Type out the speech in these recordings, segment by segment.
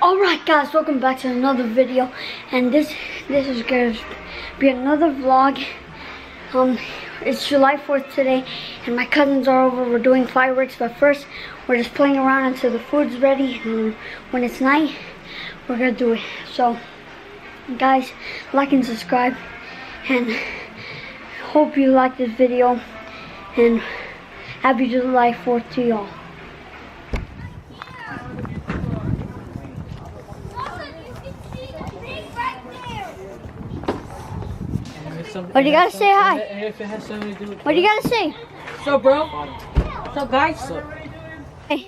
Alright guys, welcome back to another video, and this is going to be another vlog. It's July 4th today, and my cousins are over. We're doing fireworks, but first we're just playing around until the food's ready, and when it's night, we're going to do it. So guys, like and subscribe, and hope you like this video, and happy July 4th to y'all. What do you gotta say? Hi. If it has something to do with What do you gotta say? What's up, bro? What's up, guys? Hey,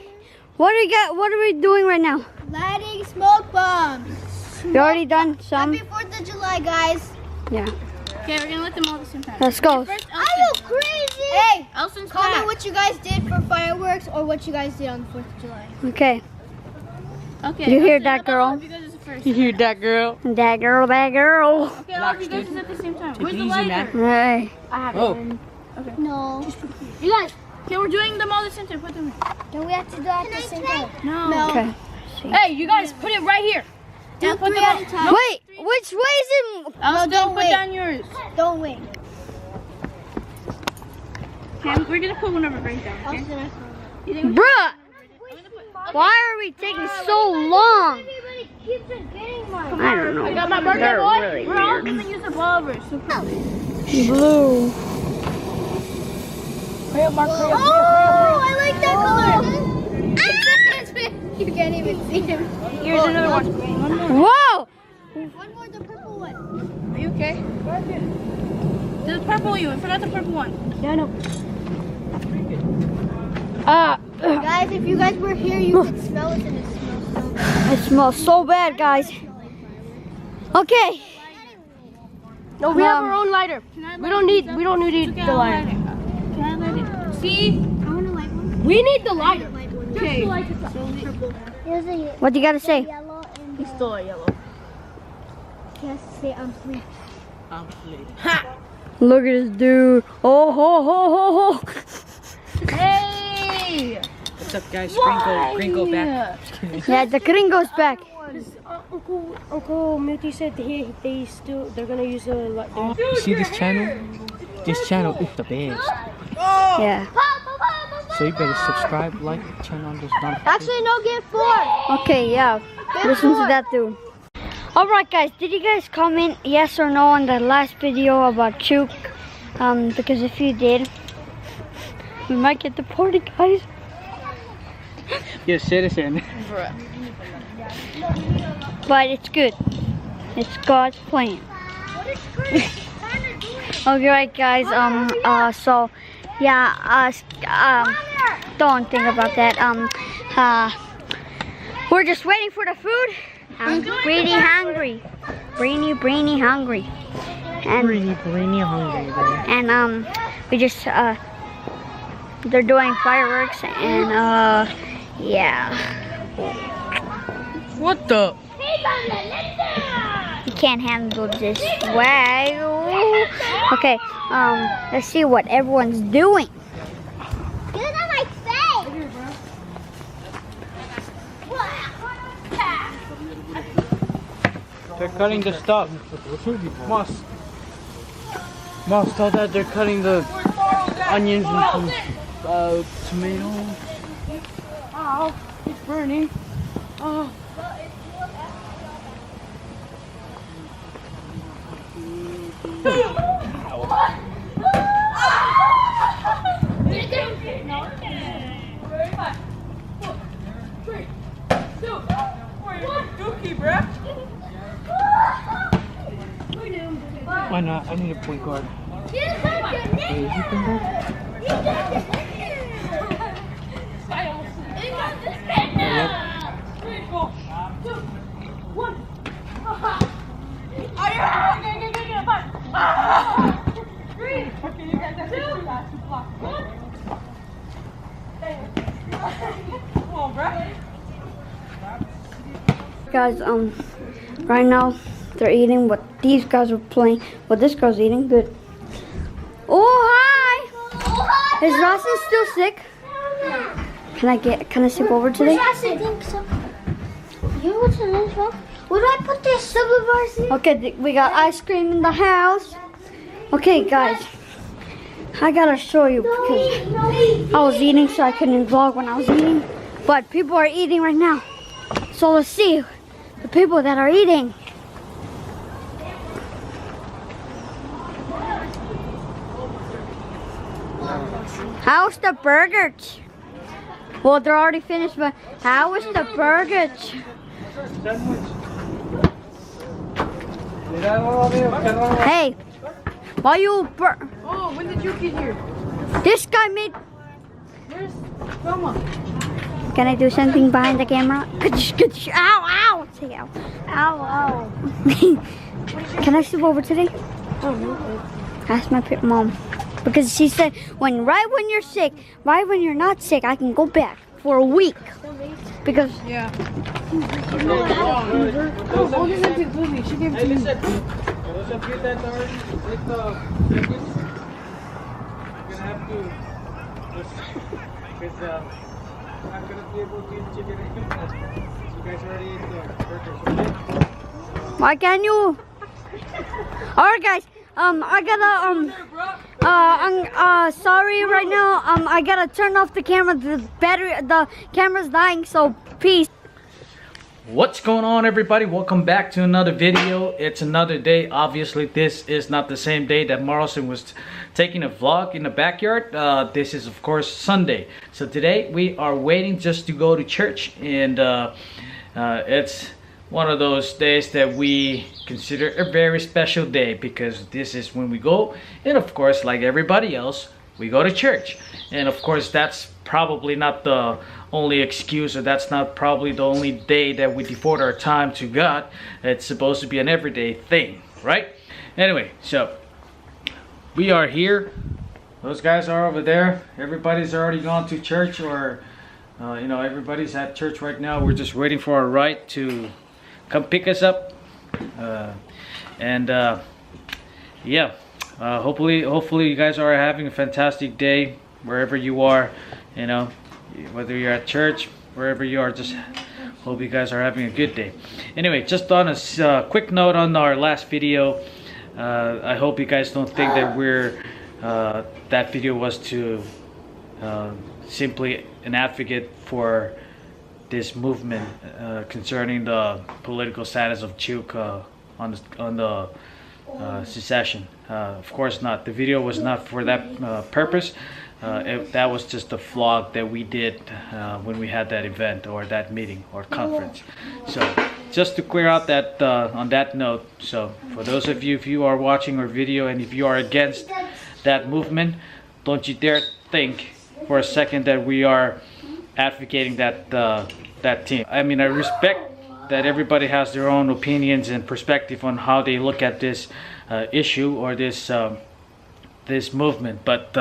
what are we doing right now? Lighting smoke bombs. You already done some? Happy 4th of July, guys. Yeah. Okay, we're gonna let them all at the same time. Let's go. First, I go crazy. Hey, Elson's comment back. what you guys did for fireworks or what you guys did on the 4th of July. Okay. Okay. You hear Elson, that, girl? all of you guys is first. You hear that, girl? That girl, that girl. Okay, all of you guys is at the same time. Take Where's it the easy, lighter? man. Hey. I have Oh. it. Okay. No. You guys, okay, we're doing them all at the same time. Put them in. Don't we have to do that at the same time? No. Okay. See. Hey, you guys, put it right here. Do put 3 them at all. a time. Wait, which way is it? Elson, don't put wait. down yours. Don't wait. Okay, we're gonna put one over right down. Okay? You think we- Bruh, I'm gonna put- why are we taking so long? Everybody keeps on getting mine. I don't know. I got my birthday They're boy. really We're all weird. gonna use the revolvers. So Blue. Oh, I like that color. You can't even see him. here's another one. Whoa! One more, the purple one. Are you okay? The purple one. I forgot the purple one. Yeah, I know. Uh, Guys, if you guys were here, you could smell it, and it smells so bad. it smells so bad, guys. Okay. No, we have our own lighter. We don't need the lighter. Can I light it? See? I want to light one. We need the lighter. Okay. Here's a What do you gotta say? yellow and He's still a yellow. yes, say I'm sleep. I'm late. Look at this dude. Oh, ho, ho, ho, ho. Hey! What's up, guys? Gringo back. Just kidding. Yeah, the gringo's back. Uncle Milty said they're gonna use the light. You see this channel? This channel is the best. Yeah. So you better subscribe, like, turn on those notifications. Actually, no, get 4. Okay, yeah. Listen to that too. Alright guys, did you guys comment yes or no on the last video about Chook? Because if you did, we might get deported, guys. You're a citizen. But it's good. It's God's plan. Alright guys, so yeah, don't think about that. We're just waiting for the food. I'm pretty hungry. Brainy hungry. And Brainy hungry, bro. and we just they're doing fireworks, and yeah, What the? you can't handle this swag. Okay, let's see what everyone's doing. Get it on my face. They're cutting the stuff. Moss, tell that they're cutting the onions and some tomatoes. Ow, it's burning. Oh. Why not? I need a point guard. Hey, is you point guard? Guys, right now they're eating what these guys are playing. What this girl's eating. Good. Oh, hi! Is Marlson still sick? Can I sleep over today? Yes, I think so. You know what's in this box? Where do I put this silver bars in? Okay, we got ice cream in the house. Okay, guys. I gotta show you because I was eating, so I couldn't vlog when I was eating. But people are eating right now. So let's see the people that are eating. How's the burgers? Well, they're already finished, but how is the burgers? Hey, why you Oh, when did you get here? This guy made. Where's Mama? Can I do something behind the camera? Ow, ow! Say ow. Ow, ow. Can I sleep over today? Ask my mom. Because she said, right when you're sick, right when you're not sick, I can go back for a week. Because... Yeah. Oh, this is Lily. She gave it to me. Those of you that are with the tickets, you're gonna have to, because I'm gonna be able to eat chicken and meat. You guys already ate the burgers, okay? why can't you? Alright guys, I gotta, sorry right now, I gotta turn off the camera. The camera's dying, so peace. What's going on, everybody? Welcome back to another video. It's another day. Obviously this is not the same day that Marlson was taking a vlog in the backyard. This is of course Sunday, so today we are waiting just to go to church, and it's one of those days that we consider a very special day because this is when we go, and of course like everybody else, we go to church. And of course that's probably not the only excuse, or that's not probably the only day that we devote our time to God. It's supposed to be an everyday thing, right? Anyway, so we are here. Those guys are over there. Everybody's already gone to church, or you know, everybody's at church right now. We're just waiting for our ride to come pick us up, yeah, hopefully you guys are having a fantastic day wherever you are. You know, whether you're at church, wherever you are, just hope you guys are having a good day. Anyway, just on a quick note on our last video, I hope you guys don't think that that video was to simply an advocate for this movement concerning the political status of Chuk on the secession. Of course not. The video was not for that purpose. That was just a vlog that we did when we had that event or that meeting or conference. So just to clear out that on that note, so for those of you, if you are watching our video and if you are against that movement, don't you dare think for a second that we are advocating that team. I mean, I respect that everybody has their own opinions and perspective on how they look at this issue or this movement, but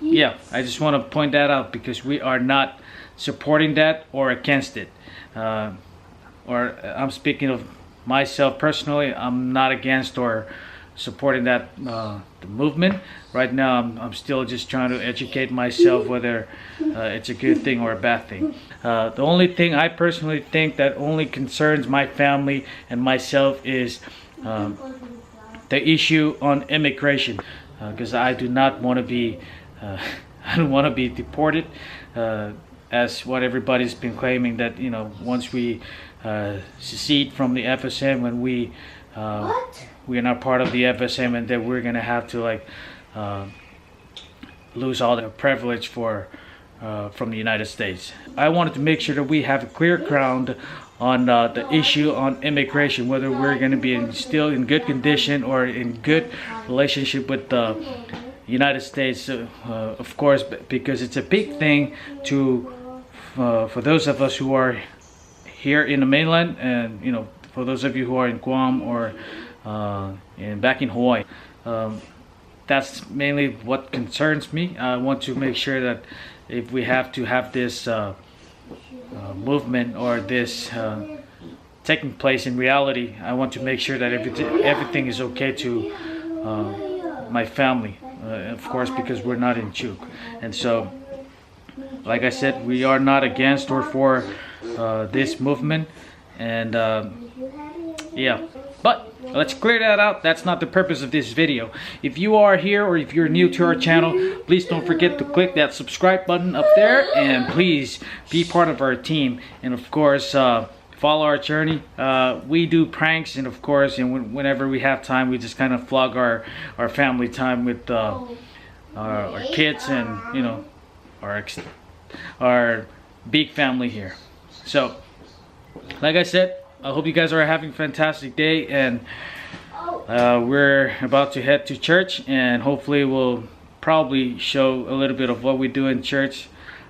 yeah, I just want to point that out because we are not supporting that or against it, or I'm speaking of myself personally. I'm not against or supporting that the movement. Right now I'm still just trying to educate myself whether it's a good thing or a bad thing. The only thing I personally think that only concerns my family and myself is the issue on immigration, because I do not want to be I don't want to be deported, as what everybody's been claiming, that, you know, once we secede from the FSM, when we are not part of the FSM, and that we're gonna have to like lose all the privilege from the United States. I wanted to make sure that we have a clear ground on the issue on immigration, whether we're going to be still in good condition or in good relationship with the United States, of course, because it's a big thing for those of us who are here in the mainland, and, you know, for those of you who are in Guam or back in Hawaii. That's mainly what concerns me. I want to make sure that if we have to have this movement or this taking place in reality, I want to make sure that everything is okay to my family, of course, because we're not in Chuk. And so, like I said, we are not against or for this movement. And yeah, but let's clear that out. That's not the purpose of this video. If you are here or if you're new to our channel, please don't forget to click that subscribe button up there, and please be part of our team. And of course, follow our journey. We do pranks, and of course, and whenever we have time, we just kind of vlog our family time with our kids, and you know, our big family here. So like I said, I hope you guys are having a fantastic day, and we're about to head to church, and hopefully we'll probably show a little bit of what we do in church,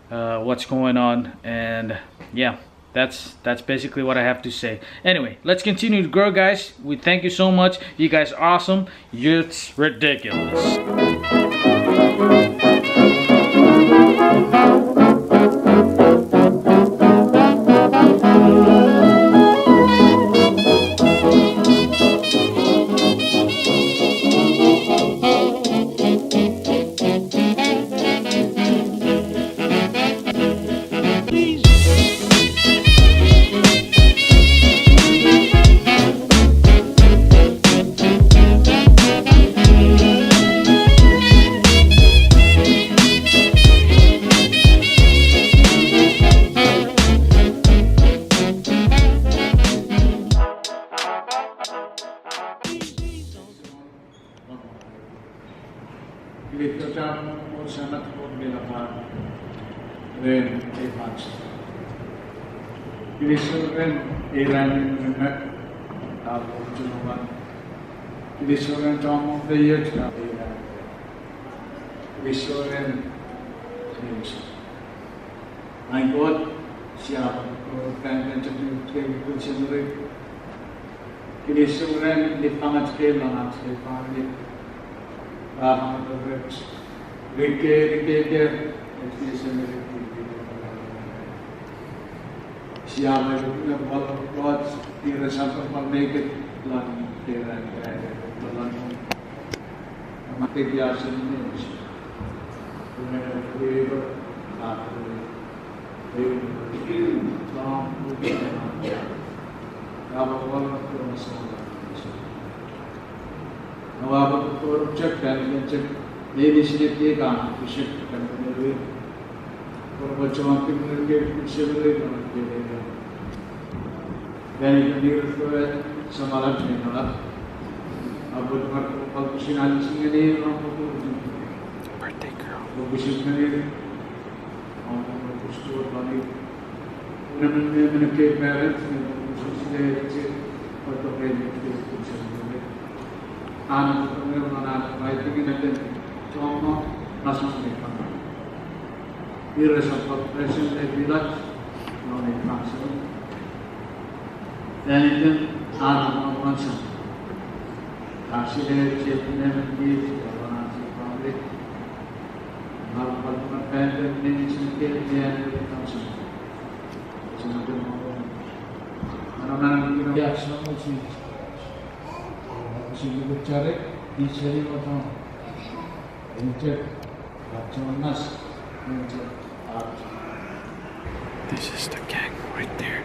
what's going on, and yeah, that's basically what I have to say. Anyway, let's continue to grow, guys. We thank you so much. You guys are awesome. It's ridiculous. My God, siapa yang considerate. It is sovereign, the Pamat scale on our scale family. Rike, it is a siapa yang God, the result of make it learn here and there. Mati biasa ini, birthday girl. This is the gang right there.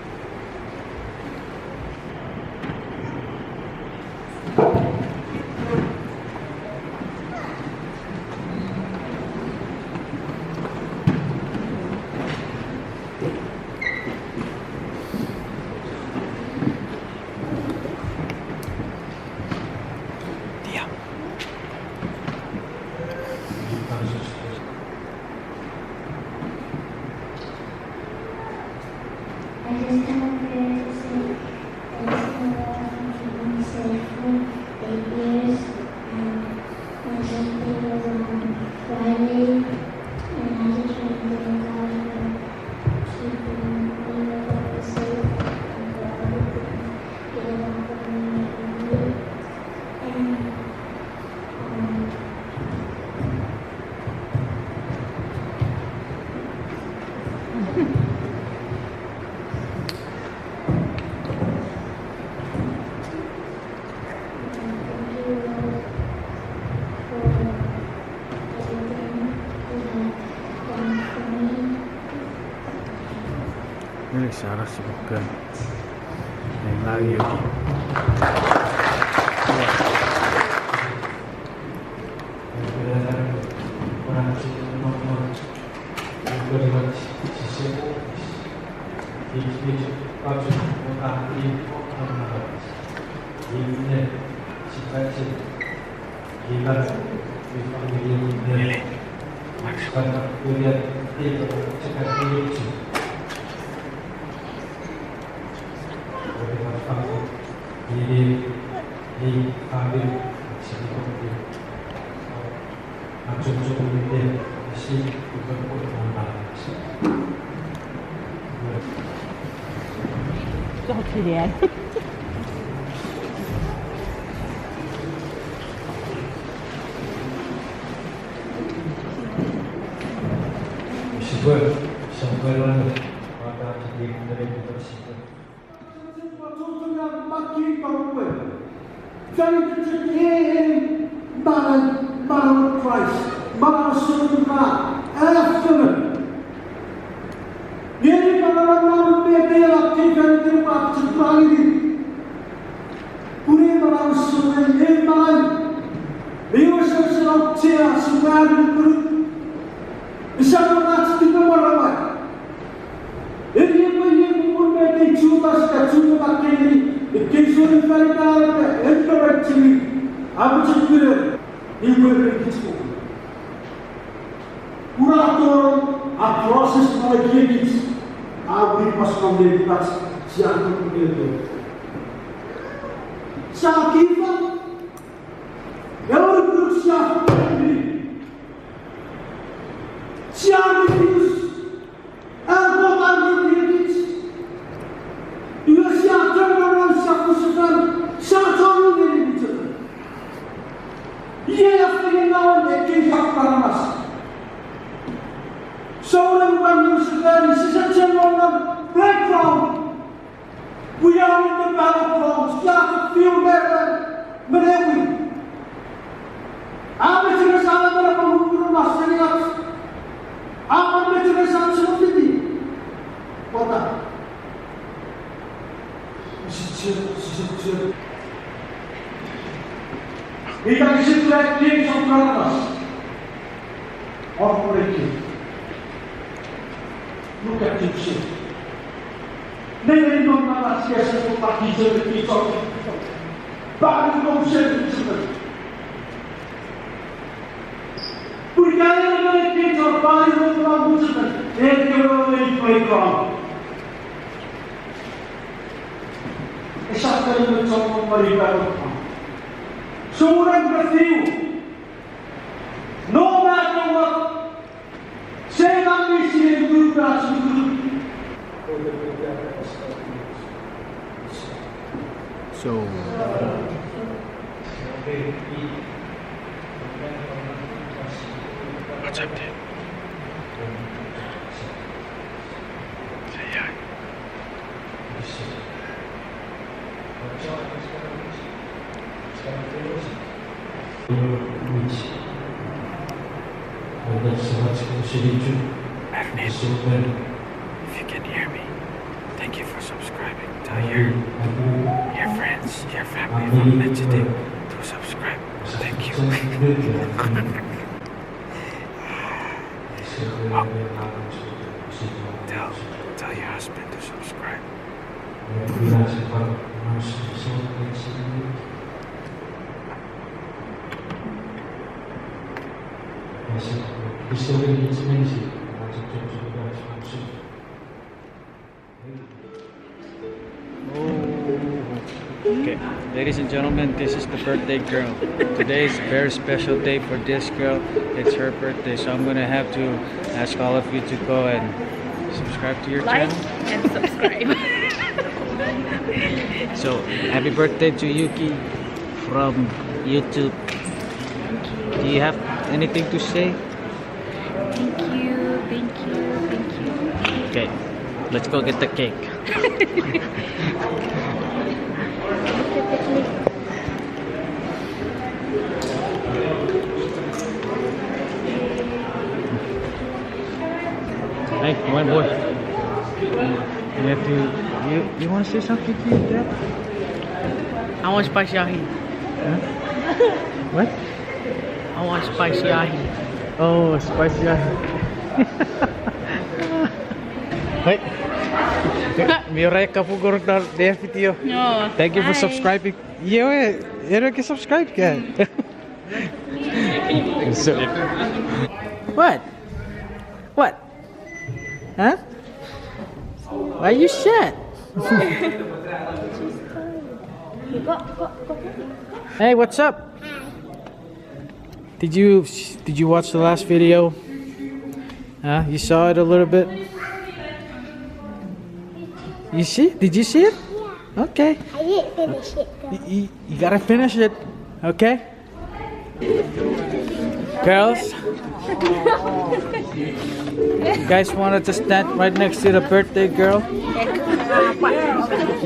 Guys, 알았으니까 네, 여기.这好可怜。 a proses malagigit abri pas membetas siang kemudian sakifa kalau berusaha siang itu aku membetas ia siang terlalu sakusukan satu dari itu ia yang mengenal ekip paramas. Seorang bangsa sekali sesajen orang background. We are in the battleground. Start to feel better. Menewi. Apa cerita salah pada penghubung rumah serius? Apa cerita salah seperti ini? Kota. Sejak. Kita disitu lagi sempurna. Orang mereka. Look at you. Never know my yes for parties of the people. But no sense. We can't make it or buy the movement. They go away playground. It's after the song of Maribel. So I'm with you. No matter what. Say that we see in good grass and good. So what's up, dude? Say hi. If you can hear me, thank you for subscribing. Tell your friends, your family, if I'm mentioning to subscribe. Thank you. Tell your husband to subscribe. Okay, ladies and gentlemen, this is the birthday girl. Today is a very special day for this girl. It's her birthday, so I'm gonna have to ask all of you to go and subscribe to your channel. And subscribe. So, happy birthday to Yuki from YouTube. Do you have anything to say? Thank you, thank you, thank you. Okay, let's go get the cake. Hey, come on, boy. Yeah. Matthew, you want to say something to your dad? I want spicy ahi. Huh? What? I want spicy ahi. Oh, spicy ahi. Hey. Mirai kapugor dar their video. No. Thank you for subscribing. Yeah, you can subscribe, guys. So, what? What? Huh? Why you sad? Hey, what's up? Did you watch the last video? Huh? You saw it a little bit? You see? Did you see it? Yeah. Okay. I didn't finish it though. You gotta finish it. Okay? Girls? You guys wanna just stand right next to the birthday girl?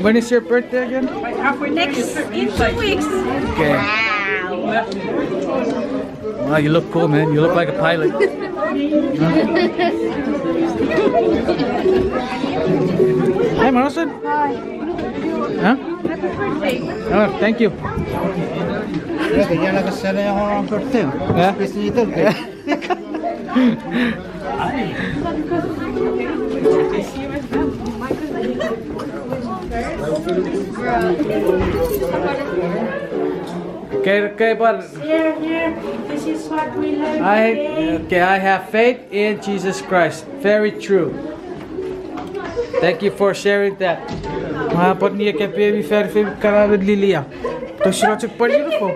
When is your birthday again? Next in 2 weeks. Okay. Wow, you look cool, man. You look like a pilot. Hey, Marlson. Hi. Huh? Oh, thank you. Kaya nakasala ako ang birthday. Yeah? Gusto nito. Okay, but Here, this is what we learned I have faith in Jesus Christ. Very true. Thank you for sharing that. Mahapot niya kay baby very karabid Lilia. To shiro super beautiful.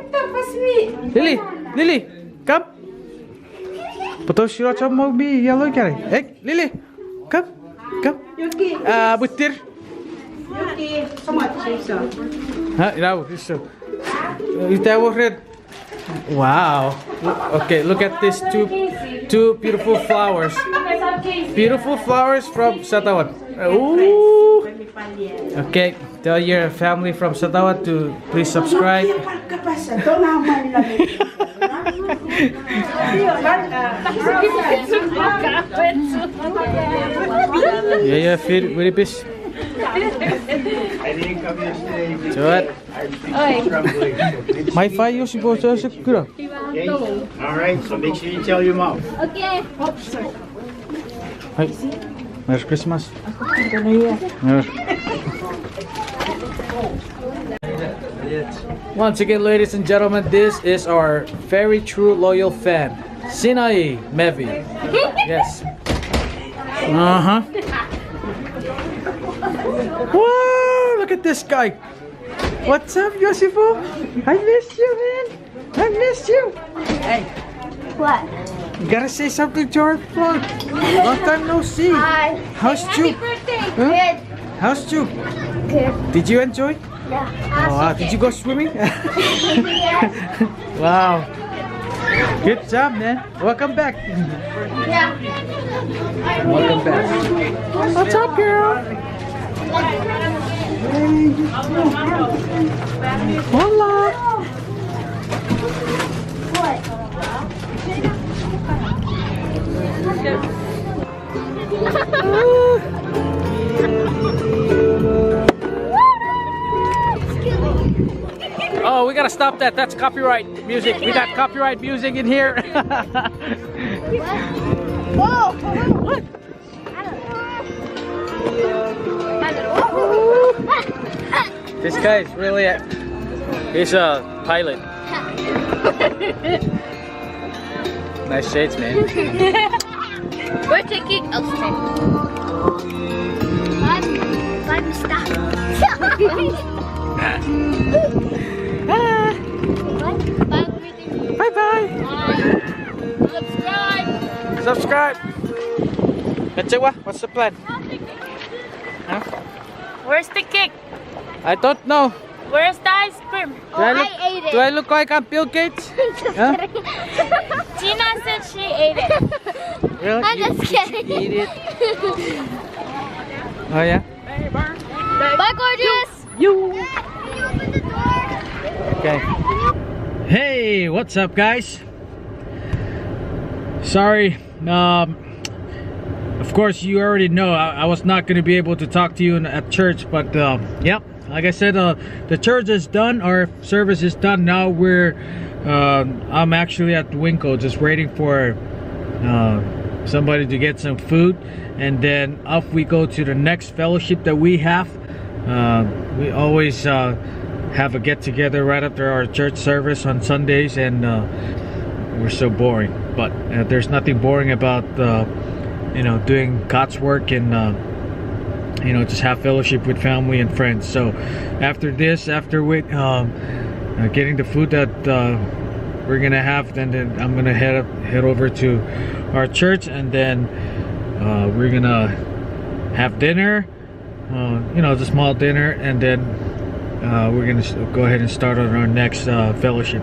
Lily, come. Pato shiro mo bi yellow kare. Hey, Lily, come. Butir. Ha, now this so. That was red. Wow. Okay, look at these two beautiful flowers. Beautiful flowers from Satawat. Ooh. Okay, tell your family from Satawat to please subscribe. Yeah, feel very busy. So what? My five years ago, so good. All right, so make sure you tell your mom. Okay. Hi. Merry Christmas. Once again, ladies and gentlemen, this is our very true loyal fan, Sinai Mevi. Yes. Whoa! Look at this guy. What's up, Yosifu? I missed you, man. I missed you. Hey. What? You gotta say something to our vlog. Long time no see. Hi. How's Juke? Birthday. Huh? Good. How's Juke? Good. Did you enjoy? Yeah. Oh, wow. Did you go swimming? Wow. Good job, man. Welcome back. Yeah. Welcome back. What's up, girl? Hola. Oh, we gotta stop that. That's copyright music. We got copyright music in here. Whoa. What? This guy is really he's a pilot. Nice shades, man. We're taking Elstone. I'm stuck. Bye bye. Subscribe. Subscribe. That's it. What's the plan? Huh? Where's the cake? I don't know. Where's the ice cream? Do I ate it. Do I look like I'm Bill Gates? Huh? Tina said she ate it. Really? I'm just kidding. You eat it? Oh yeah. Bye, gorgeous. You. Okay. Hey, what's up, guys? Sorry, of course, you already know I was not going to be able to talk to you at church, but yep, like I said, the church is done. Our service is done. Now I'm actually at the Winkle, just waiting for somebody to get some food, and then off we go to the next fellowship that we have. We always have a get-together right after our church service on Sundays, and we're so boring, but there's nothing boring about you know, doing God's work and you know, just have fellowship with family and friends. So after this, after we getting the food that we're gonna have, then I'm gonna head over to our church, and then we're gonna have dinner, you know, the small dinner, and then we're gonna go ahead and start on our next fellowship.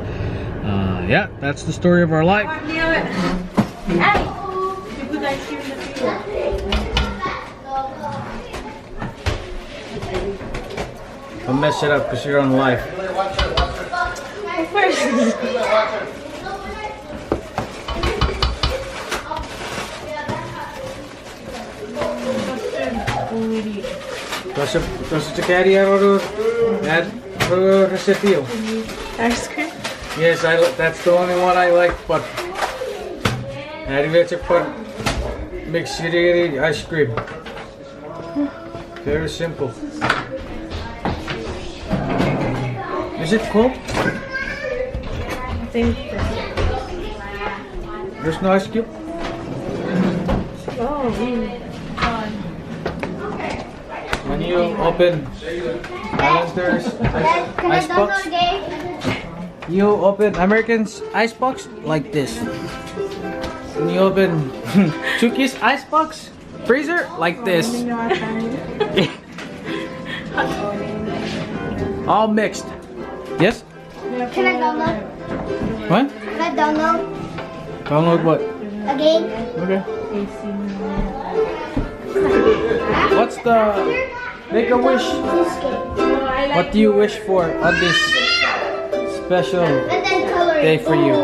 Yeah, that's the story of our life. Don't mess it up because you're on live. Does the carry or recipe? Ice cream? Yes, that's the only one I like, but I mix ice cream. Very simple. Is it cold? I think. There's no ice cube? Oh, When you open Alistair's ice box, you open American's ice box like this. When you open Chuki's ice box freezer like this. All mixed. Yes? Can I download? What? Can I download Download what? a game? Okay. What's the... Make a wish. What do you wish for on this special And then coloring. day for you?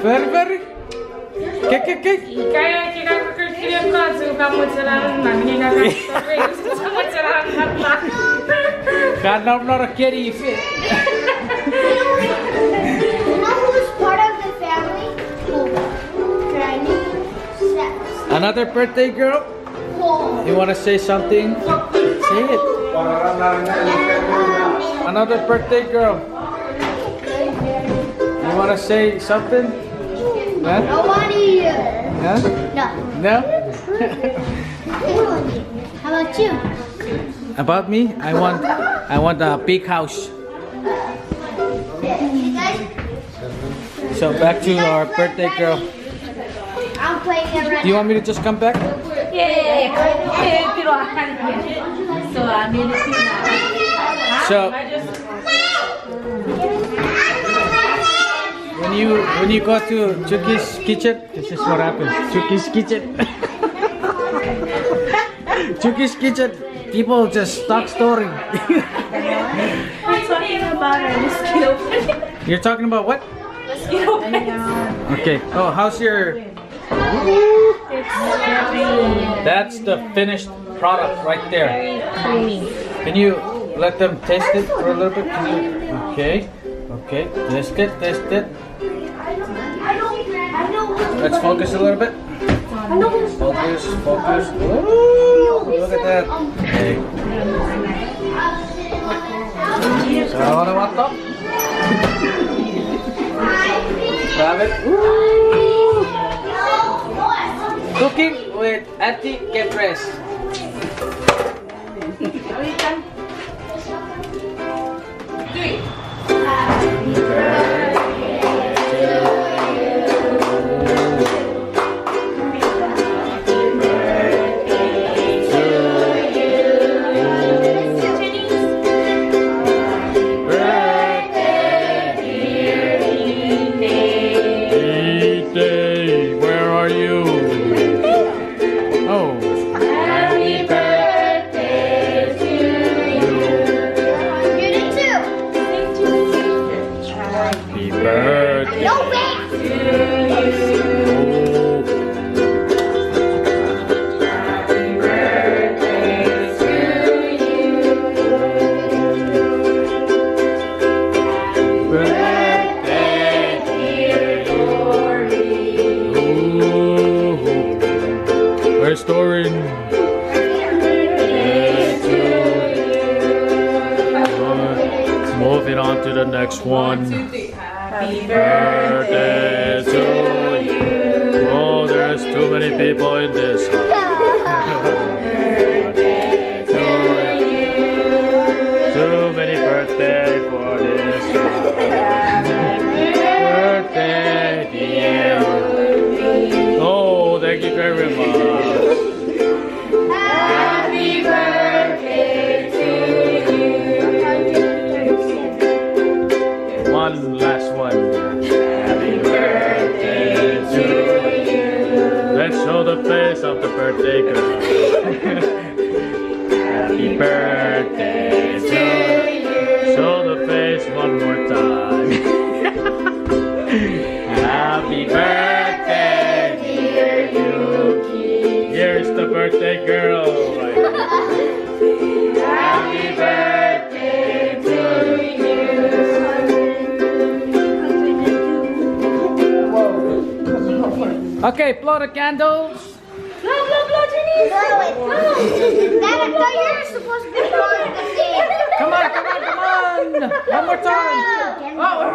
Very, very. Cake. God, I'm not a kitty fit. You know who's part of the family? Granny. Another birthday girl? You want to say something? Say it. Another birthday girl. You want to say something? Huh? Nobody. Huh? No. No? How about you? About me? I want a big house. So back to our birthday girl. I'm playing it right Do you want me to just come back? So when you go to Chuki's kitchen, this is what happens. Chuki's kitchen. Chuki's kitchen. People just talk story. I'm talking about a mosquito. You're talking about what? Mosquito bites. Okay. Oh, how's your... That's the finished product right there. Creamy. Can you let them taste it for a little bit? Okay. Okay. Taste it. Let's focus a little bit. Focus. Ooh, look at that. Okay. So, what top? Grab it. Ooh. Cooking with Auntie Kepres. Where are you? Oh. Happy birthday to you. You did too. restoring. Moving on to the next one. Happy birthday to you. Oh, there's too many people in this house. Too many birthday for this house. Birthday, dear. Oh, thank you very much. Happy birthday to you. One last one. Happy birthday to you. Let's show the face of the birthday girl. Happy birthday to you. Show the face one more time. Happy birthday, dear Yuki. Here's the birthday girl. Happy birthday to you. Okay, blow the candles. Blow, Jenny. Blow it. Dad, you're supposed to be blowing the thing. Come on. One more time. Oh, one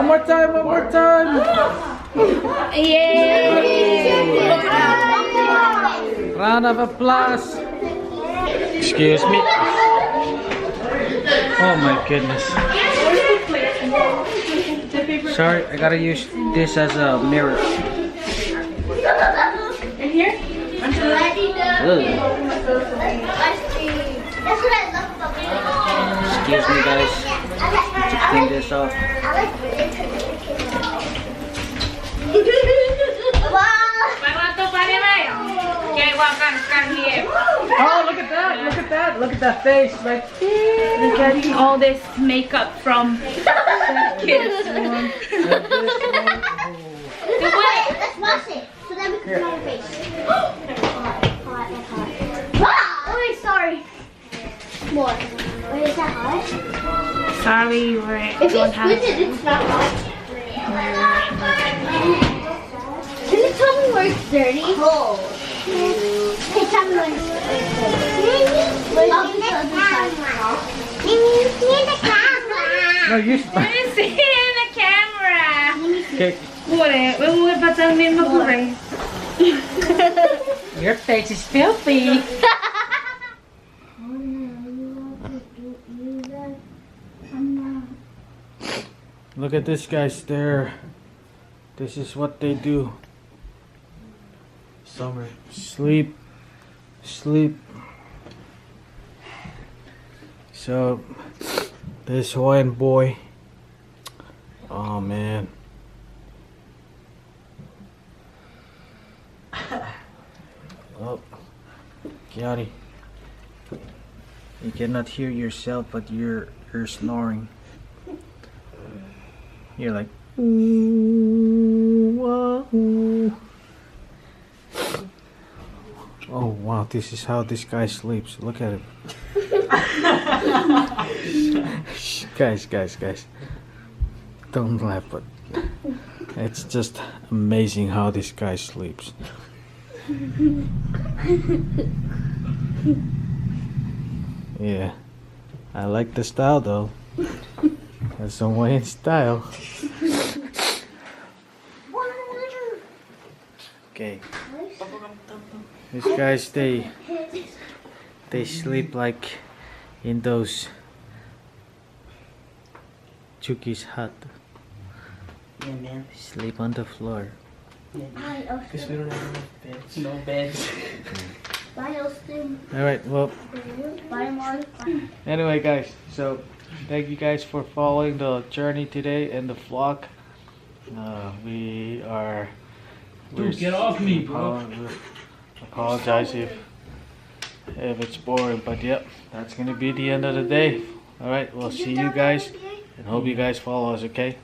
more time. One more time. Yay! Round of applause. Excuse me. Oh my goodness. Sorry, I gotta use this as a mirror. In here? Ugh. Excuse me, guys. To clean this off. Oh, look at that! Look at that! Look at that face right there! Look at all this makeup from kids. Let's wash it so that we can put on our face. Oh, wait, sorry. More. Wait, is that hot? Sorry, If you squeeze it, it's not hot. Can you tell me where it's dirty? Cold. Hey, tell me when it's dirty. I'll be the camera. Near the camera. No, you. Let me see in the camera. Okay. Your face is filthy. Look at this guy stare. This is what they do. Summer. Sleep. So, this Hawaiian boy. Oh man. Oh, Kiari. You cannot hear yourself, but you're snoring. You're like, ooh, wah, ooh. Oh wow, this is how this guy sleeps. Look at him. Guys. Don't laugh, but it's just amazing how this guy sleeps. Yeah, I like the style though. That's some Hawaiian style. Okay. These guys, they sleep like in those Chuki's hut. Yeah, man. Sleep on the floor. Because we don't have enough beds. No beds. Bye, Austin. Alright, well, Bye, Mark. anyway guys, so thank you guys for following the journey today and the vlog. Dude, get off me, bro. Apologize if it's boring, but yep, that's gonna be the end of the day. Alright, we'll see you guys and hope you guys follow us, okay?